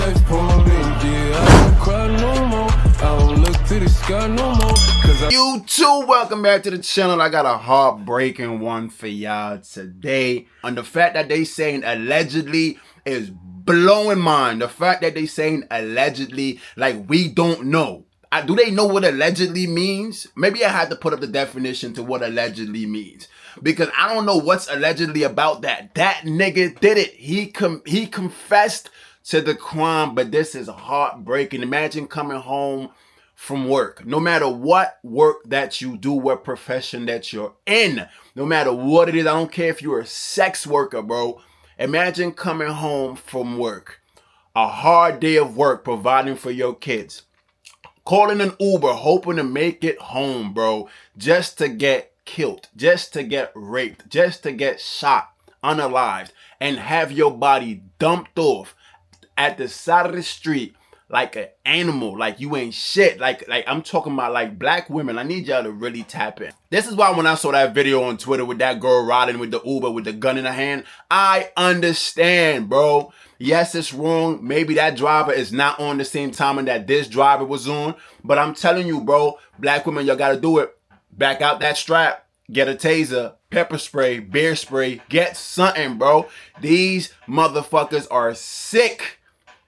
life pouring, yeah. I don't cry no more. I don't look to the sky no more. You too, welcome back to the channel. I got a heartbreaking one for y'all today. And the fact that they saying allegedly is blowing mine. The fact that they saying allegedly, like we don't know. Do they know what allegedly means? Maybe I had to put up the definition to what allegedly means. Because I don't know what's allegedly about that. That nigga did it. He confessed to the crime, but this is heartbreaking. Imagine coming home from work, no matter what work that you do, what profession that you're in, no matter what it is. I don't care if you're a sex worker, bro. Imagine coming home from work, a hard day of work, providing for your kids, calling an Uber, hoping to make it home, bro, just to get killed, just to get raped, just to get shot unalived and have your body dumped off at the side of the street like an animal, like you ain't shit. Like I'm talking about like black women. I need y'all to really tap in. This is why when I saw that video on Twitter with that girl riding with the Uber with the gun in her hand, I understand, bro. Yes, it's wrong. Maybe that driver is not on the same timing that this driver was on. But I'm telling you, bro, black women, y'all gotta do it. Back out that strap. Get a taser, pepper spray, bear spray. Get something, bro. These motherfuckers are sick.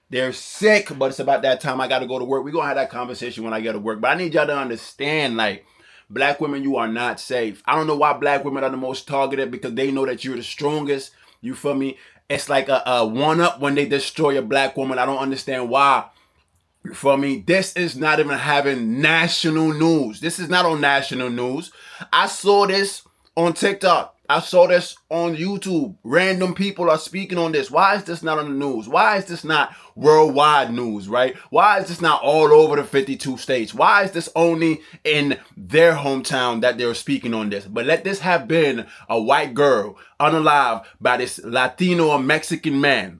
They're sick, but it's about that time I got to go to work. We're going to have that conversation when I get to work. But I need y'all to understand, like, black women, you are not safe. I don't know why black women are the most targeted, because they know that you're the strongest. You feel me? It's like a one-up when they destroy a black woman. I don't understand why. You feel me? This is not even having national news. This is not on national news. I saw this on TikTok. I saw this on YouTube. Random people are speaking on this. Why is this not on the news? Why is this not worldwide news, right? Why is this not all over the 52 states? Why is this only in their hometown that they're speaking on this? But let this have been a white girl unalive by this Latino or Mexican man.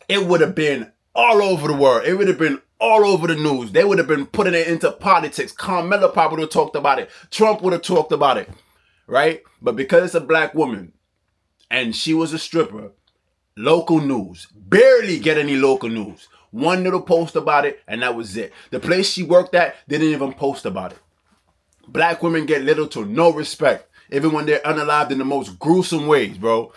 It would have been all over the world. It would have been all over the news. They would have been putting it into politics. Carmela probably would have talked about it. Trump would have talked about it. Right? But because it's a black woman and she was a stripper, local news, barely get any local news. One little post about it and that was it. The place she worked at didn't even post about it. Black women get little to no respect, even when they're unalived in the most gruesome ways, bro.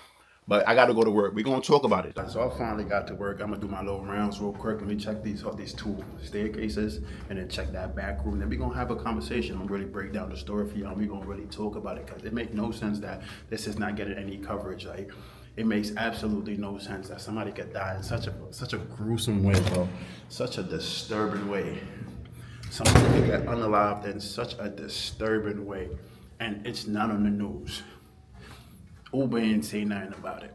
But I got to go to work. We're going to talk about it. So I finally got to work. I'm going to do my little rounds real quick. Let me check these two staircases and then check that back room. Then we're going to have a conversation. I'm going to really break down the story for y'all. And we're going to really talk about it, because it makes no sense that this is not getting any coverage. Like, it makes absolutely no sense that somebody could die in such a gruesome way, bro. Such a disturbing way. Somebody could get unalived in such a disturbing way. And it's not on the news. Uber ain't say nothing about it.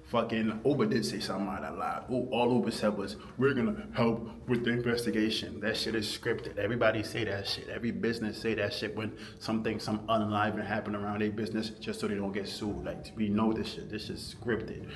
Fucking Uber did say something out that loud. All Uber said was, we're gonna help with the investigation. That shit is scripted. Everybody say that shit. Every business say that shit when some unaliving happen around their business, just so they don't get sued. Like, we know this shit. This is scripted.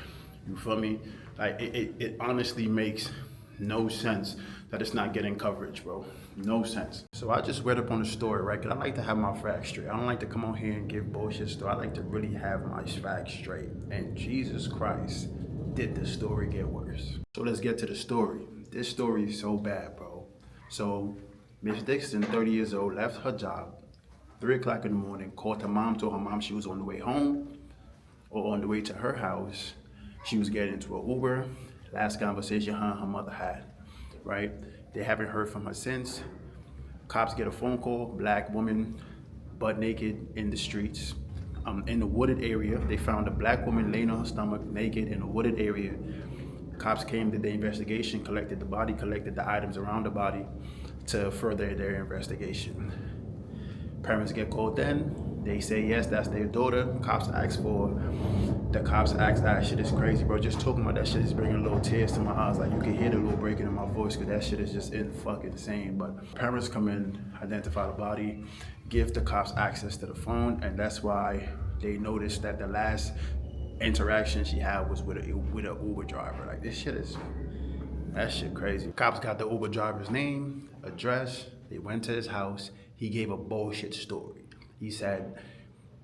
You feel me? Like, it honestly makes no sense that it's not getting coverage, bro. No sense. So I just read up on the story, right? Because I like to have my facts straight. I don't like to come on here and give bullshit story. I like to really have my facts straight. And Jesus Christ, did the story get worse? So let's get to the story. This story is so bad, bro. So Miss Dixon, 30 years old, left her job, 3 o'clock in the morning, called her mom, told her mom she was on the way home or on the way to her house. She was getting into an Uber. Last conversation her and her mother had, right? They haven't heard from her since. Cops get a phone call, black woman, butt naked in the streets. In the wooded area, they found a black woman laying on her stomach, naked in a wooded area. Cops came, did the investigation, collected the body, collected the items around the body to further their investigation. Parents get called then. They say yes, that's their daughter. The cops ask, that shit is crazy, bro. Just talking about that shit is bringing little tears to my eyes. Like, you can hear the little breaking in my voice, because that shit is just fucking insane. But parents come in, identify the body, give the cops access to the phone, and that's why they noticed that the last interaction she had was with an Uber driver. Like, that shit crazy. Cops got the Uber driver's name, address. They went to his house. He gave a bullshit story. He said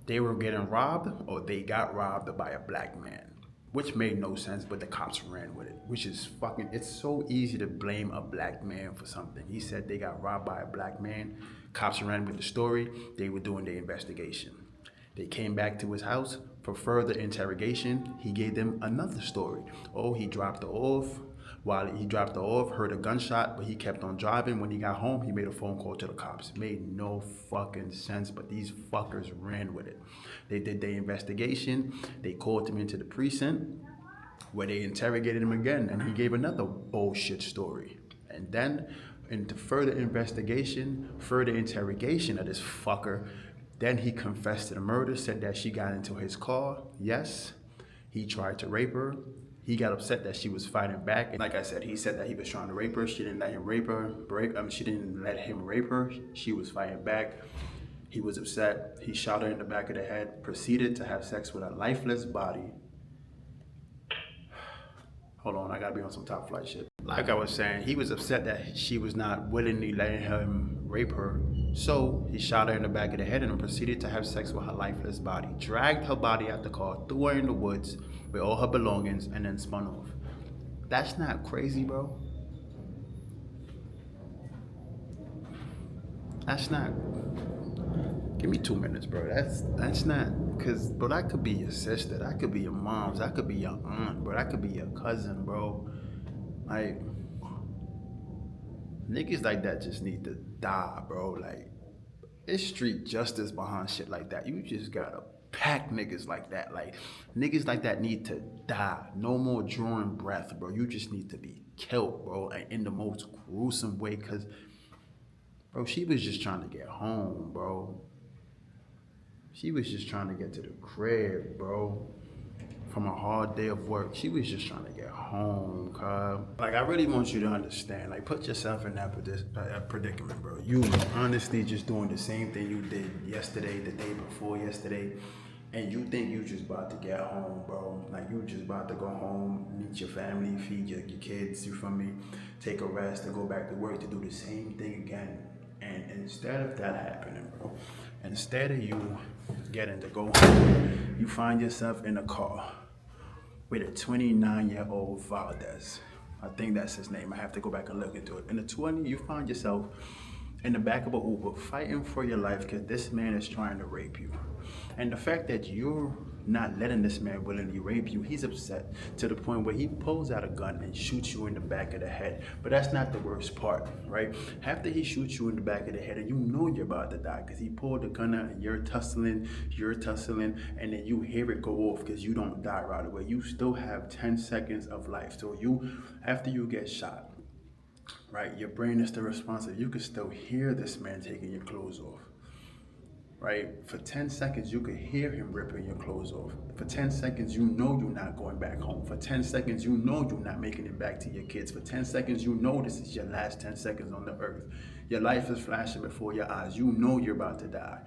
they were getting robbed, or they got robbed by a black man. which made no sense, but the cops ran with it, which is fucking, it's so easy to blame a black man for something. He said they got robbed by a black man. Cops ran with the story. They were doing their investigation. They came back to his house for further interrogation. He gave them another story. Oh, he dropped her off. While he dropped her off, heard a gunshot, but he kept on driving. When he got home, he made a phone call to the cops. Made no fucking sense, but these fuckers ran with it. They did their investigation. They called him into the precinct where they interrogated him again, and he gave another bullshit story. And then, into further investigation, further interrogation of this fucker, then he confessed to the murder, said that she got into his car. Yes, he tried to rape her. He got upset that she was fighting back. And like I said, he said that he was trying to rape her. She didn't let him rape her. She didn't let him rape her. She was fighting back. He was upset. He shot her in the back of the head, proceeded to have sex with a lifeless body. Hold on, I gotta be on some top flight shit. Like I was saying, he was upset that she was not willingly letting him rape her. So he shot her in the back of the head and proceeded to have sex with her lifeless body. Dragged her body out the car, threw her in the woods with all her belongings, and then spun off. That's not crazy, bro. That's not. Give me 2 minutes, bro. That's not, cause bro, that could be your sister, that could be your mom's, that could be your aunt, bro, that could be your cousin, bro. Like, niggas like that just need to die, bro. Like, it's street justice behind shit like that. You just gotta pack niggas like that. Like, niggas like that need to die. No more drawing breath, bro. You just need to be killed, bro, and in the most gruesome way, cause, bro, she was just trying to get home, bro. She was just trying to get to the crib, bro. From a hard day of work, she was just trying to get home, cuz. Like, I really want you to understand, like, put yourself in that predicament, bro. You honestly just doing the same thing you did yesterday, the day before yesterday, and you think you just about to get home, bro. Like, you just about to go home, meet your family, feed your kids, you feel me? Take a rest and go back to work to do the same thing again. And instead of that happening, bro, instead of you getting to go home, you find yourself in a car with a 29-year-old Valdez. I think that's his name. I have to go back and look into it. In the 20, you find yourself in the back of an Uber fighting for your life because this man is trying to rape you. And the fact that you're not letting this man willingly rape you, he's upset to the point where he pulls out a gun and shoots you in the back of the head. But that's not the worst part, right? After he shoots you in the back of the head and you know you're about to die because he pulled the gun out and you're tussling, and then you hear it go off because you don't die right away. You still have 10 seconds of life. So after you get shot, right, your brain is still responsive. You can still hear this man taking your clothes off. Right? For 10 seconds, you could hear him ripping your clothes off. For 10 seconds, you know you're not going back home. For 10 seconds, you know you're not making it back to your kids. For 10 seconds, you know this is your last 10 seconds on the earth. Your life is flashing before your eyes. You know you're about to die.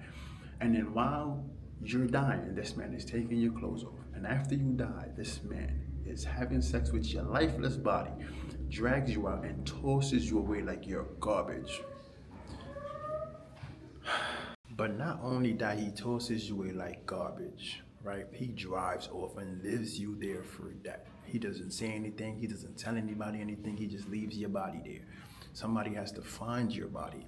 And then while you're dying, this man is taking your clothes off. And after you die, this man is having sex with your lifeless body, drags you out and tosses you away like you're garbage. But not only that, he tosses you away like garbage, right? He drives off and leaves you there for that. He doesn't say anything. He doesn't tell anybody anything. He just leaves your body there. Somebody has to find your body,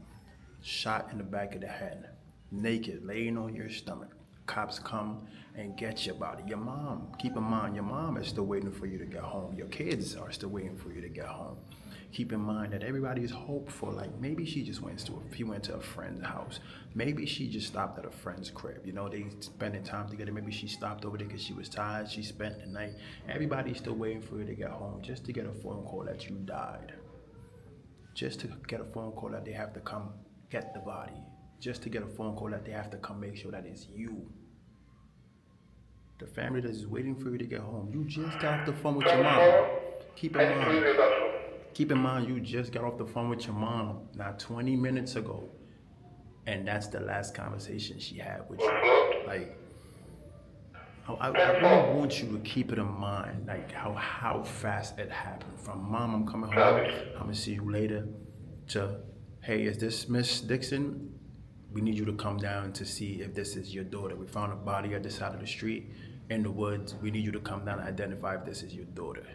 shot in the back of the head, naked, laying on your stomach. Cops come and get your body. Your mom, keep in mind, your mom is still waiting for you to get home. Your kids are still waiting for you to get home. Keep in mind that everybody is hopeful. Like, maybe she just went to a friend's house. Maybe she just stopped at a friend's crib. You know, they spending time together. Maybe she stopped over there because she was tired. She spent the night. Everybody's still waiting for you to get home just to get a phone call that you died. Just to get a phone call that they have to come get the body. Just to get a phone call that they have to come make sure that it's you. The family that is waiting for you to get home. You just got off the phone with your mom. Keep in mind, you just got off the phone with your mom not 20 minutes ago. And that's the last conversation she had with you. Like, I really want you to keep it in mind, like how fast it happened. From mom, I'm coming home, I'm gonna see you later, to, hey, is this Miss Dixon? We need you to come down to see if this is your daughter. We found a body at the side of the street in the woods. We need you to come down and identify if this is your daughter.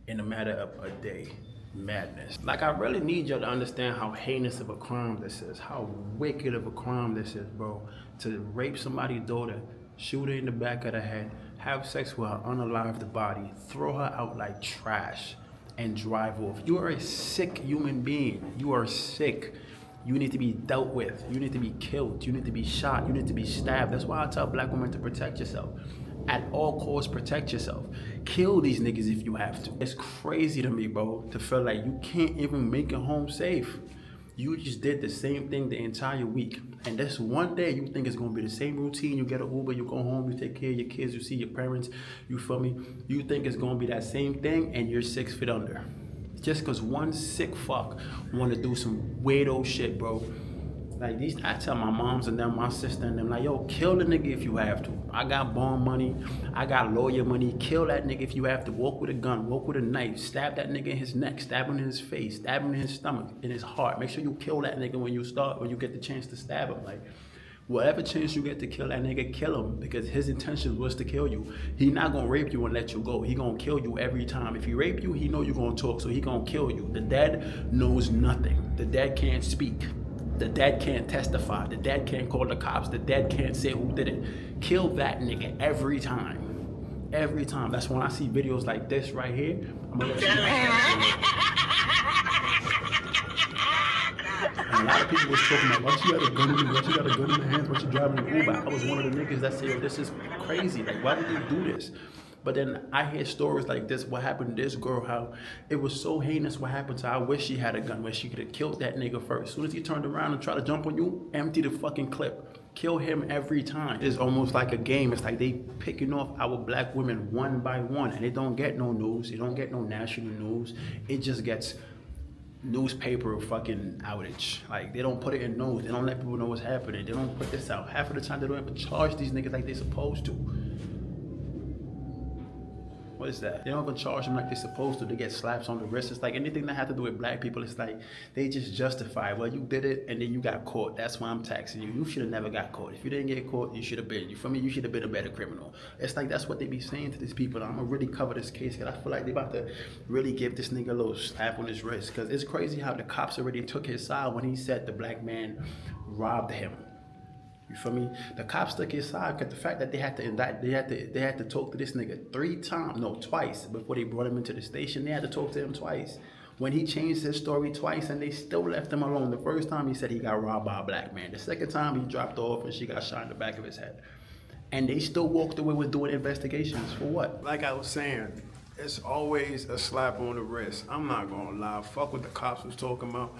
In a matter of a day. Madness. Like, I really need y'all to understand how heinous of a crime this is, how wicked of a crime this is, bro. To rape somebody's daughter, shoot her in the back of the head, have sex with her, unalive the body, throw her out like trash, and drive off. You are a sick human being. You are sick. You need to be dealt with. You need to be killed. You need to be shot. You need to be stabbed. That's why I tell black women to protect yourself. At all costs, protect yourself. Kill these niggas if you have to. It's crazy to me, bro, to feel like you can't even make it home safe. You just did the same thing the entire week. And this one day you think it's gonna be the same routine. You get an Uber, you go home, you take care of your kids, you see your parents, you feel me? You think it's gonna be that same thing and you're 6 feet under. Just cause one sick fuck wanna do some weirdo shit, bro. Like these, I tell my moms and them, my sister and them, like, yo, kill the nigga if you have to. I got bond money, I got lawyer money. Kill that nigga if you have to. Walk with a gun, walk with a knife, stab that nigga in his neck, stab him in his face, stab him in his stomach, in his heart. Make sure you kill that nigga when you get the chance to stab him. Like, whatever chance you get to kill that nigga, kill him, because his intention was to kill you. He not gonna rape you and let you go. He gonna kill you every time. If he rape you, he know you gonna talk, so he gonna kill you. The dad knows nothing. The dad can't speak. The dad can't testify. The dad can't call the cops. The dad can't say who did it. Kill that nigga every time. Every time. That's when I see videos like this right here. I'm gonna let you know. And a lot of people was talking about, why she got a gun in the, why she got a gun in the hands, why she driving an Uber. I was one of the niggas that said, yo, this is crazy. Like, why did they do this? But then I hear stories like this, what happened to this girl, how it was so heinous what happened to her. I wish she had a gun where she could have killed that nigga first. As soon as he turned around and tried to jump on you, empty the fucking clip. Kill him every time. It's almost like a game. It's like they picking off our black women one by one, and it don't get no news. It don't get no national news. It just gets newspaper fucking outage. Like, they don't put it in news. They don't let people know what's happening. They don't put this out. Half of the time they don't even charge these niggas like they supposed to. What is that? They don't even charge them like they're supposed to. They get slaps on the wrist. It's like anything that had to do with black people, it's like they just justify, well, you did it and then you got caught. That's why I'm taxing you. You should have never got caught. If you didn't get caught, you should have been. You feel me? You should have been a better criminal. It's like that's what they be saying to these people. I'm gonna really cover this case because I feel like they about to really give this nigga a little slap on his wrist. Because it's crazy how the cops already took his side when he said the black man robbed him. You feel me? The cops took his side because the fact that they had to indict, they had to talk to this nigga twice before they brought him into the station. They had to talk to him twice. When he changed his story twice and they still left him alone. The first time he said he got robbed by a black man. The second time he dropped off and she got shot in the back of his head. And they still walked away with doing investigations. For what? Like I was saying, it's always a slap on the wrist. I'm not gonna lie. Fuck what the cops was talking about.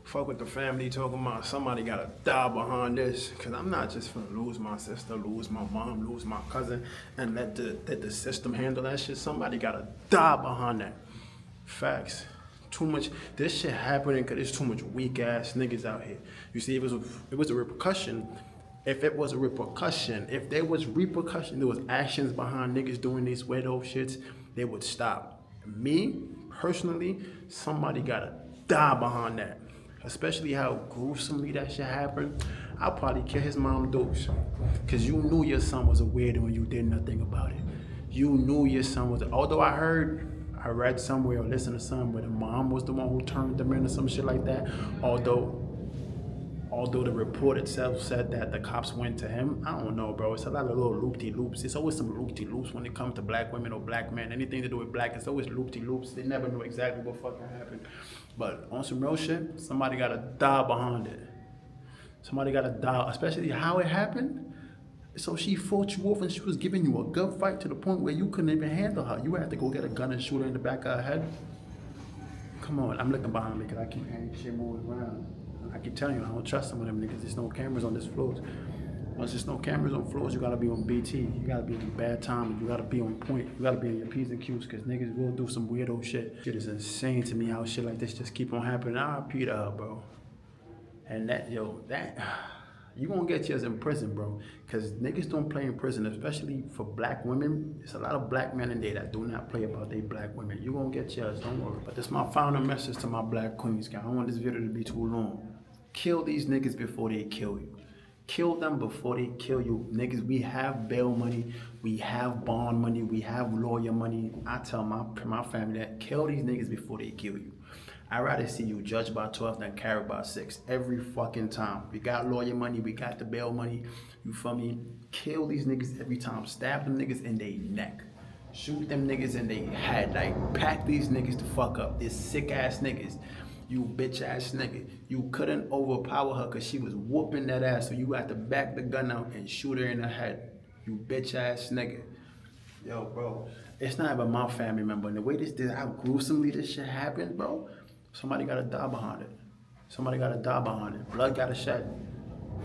Fuck what the family talking about. Somebody gotta die behind this. Cause I'm not just gonna lose my sister, lose my mom, lose my cousin, and let the system handle that shit. Somebody gotta die behind that. Facts. Too much. This shit happening cause there's too much weak ass niggas out here. You see, it was a repercussion. If there was repercussion, there was actions behind niggas doing these weirdo shits, they would stop. Me, personally, somebody gotta die behind that. Especially how gruesomely that shit happened. I'll probably kill his mom dukes. Cause you knew your son was a weirdo and you did nothing about it. You knew your son was, although I read somewhere or listened to somewhere the mom was the one who turned them in or some shit like that. Although the report itself said that the cops went to him, I don't know, bro. It's a lot of little loop-de-loops. It's always some loop-de-loops when it comes to black women or black men. Anything to do with black, it's always loop-de-loops. They never know exactly what fucking happened. But on some real shit, somebody gotta die behind it. Somebody gotta die, especially how it happened. So she fought you off and she was giving you a gunfight to the point where you couldn't even handle her. You had to go get a gun and shoot her in the back of her head. Come on, I'm looking behind me because I keep hearing shit moving around. I keep telling you, I don't trust some of them niggas. There's no cameras on this floors. Once there's no cameras on floors, you gotta be on BT. You gotta be in bad time. You gotta be on point. You gotta be in your P's and Q's because niggas will do some weirdo shit. Shit is insane to me how shit like this just keep on happening. I repeat her, bro. And you gonna get yours in prison, bro. Because niggas don't play in prison, especially for black women. There's a lot of black men in there that do not play about their black women. You gonna get yours, don't worry. But this is my final message to my black queens, guys. I don't want this video to be too long. Kill these niggas before they kill you. Kill them before they kill you. Niggas, we have bail money, we have bond money, we have lawyer money. I tell my family that kill these niggas before they kill you. I'd rather see you judged by 12 than carried by 6 every fucking time. We got lawyer money, we got the bail money. You feel me? Kill these niggas every time. Stab them niggas in their neck. Shoot them niggas in their head. Like, pack these niggas the fuck up. These sick ass niggas. You bitch ass nigga. You couldn't overpower her because she was whooping that ass. So you had to back the gun out and shoot her in the head. You bitch ass nigga. Yo, bro. It's not even my family member. And the way how gruesomely this shit happened, bro. Somebody gotta die behind it. Somebody gotta die behind it. Blood gotta shed.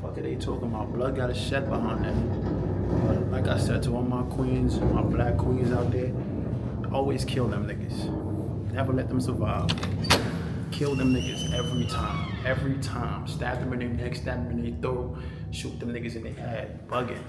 Fuck are they talking about? Blood gotta shed behind that. But like I said to all my queens, my black queens out there, always kill them niggas. Never let them survive. Kill them niggas every time. Every time. Stab them in their neck, stab them in their throat, shoot them niggas in their head. Bug it.